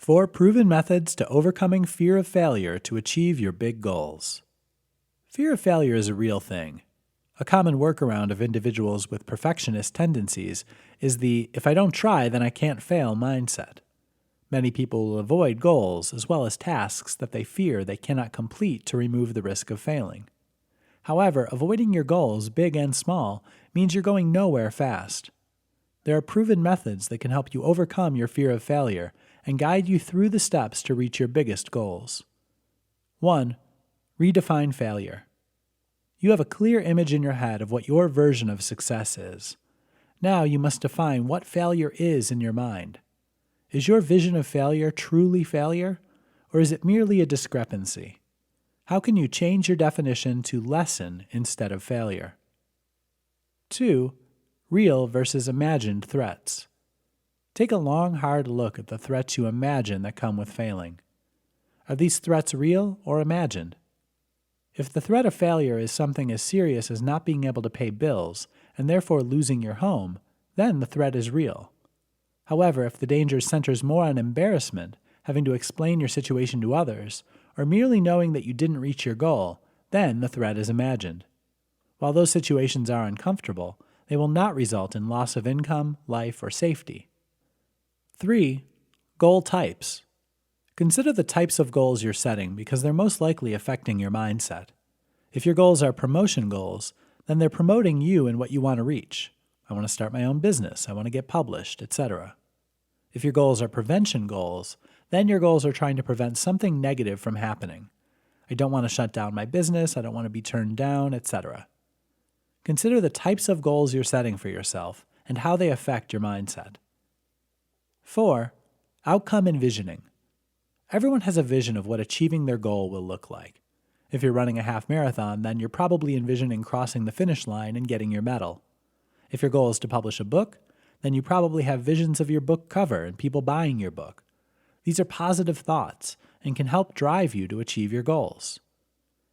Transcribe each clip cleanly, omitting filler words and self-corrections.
4 proven methods to overcoming fear of failure to achieve your big goals. Fear of failure is a real thing. A common workaround of individuals with perfectionist tendencies is the "if I don't try, then I can't fail" mindset. Many people will avoid goals as well as tasks that they fear they cannot complete to remove the risk of failing. However, avoiding your goals, big and small, means you're going nowhere fast. There are proven methods that can help you overcome your fear of failure and guide you through the steps to reach your biggest goals. 1. Redefine failure. You have a clear image in your head of what your version of success is. Now you must define what failure is in your mind. Is your vision of failure truly failure, or is it merely a discrepancy? How can you change your definition to lesson instead of failure? 2. Real versus imagined threats. Take a long, hard look at the threats you imagine that come with failing. Are these threats real or imagined? If the threat of failure is something as serious as not being able to pay bills and therefore losing your home, then the threat is real. However, if the danger centers more on embarrassment, having to explain your situation to others, or merely knowing that you didn't reach your goal, then the threat is imagined. While those situations are uncomfortable, they will not result in loss of income, life, or safety. 3. Goal types. Consider the types of goals you're setting because they're most likely affecting your mindset. If your goals are promotion goals, then they're promoting you and what you want to reach. I want to start my own business, I want to get published, etc. If your goals are prevention goals, then your goals are trying to prevent something negative from happening. I don't want to shut down my business, I don't want to be turned down, etc. Consider the types of goals you're setting for yourself and how they affect your mindset. 4. Outcome envisioning. Everyone has a vision of what achieving their goal will look like. If you're running a half marathon, then you're probably envisioning crossing the finish line and getting your medal. If your goal is to publish a book, then you probably have visions of your book cover and people buying your book. These are positive thoughts and can help drive you to achieve your goals.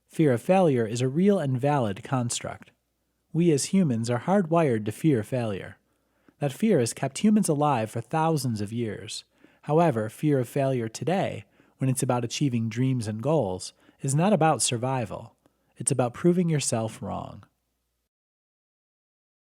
Fear of failure is a real and valid construct. We as humans are hardwired to fear failure. That fear has kept humans alive for thousands of years. However, fear of failure today, when it's about achieving dreams and goals, is not about survival. It's about proving yourself wrong.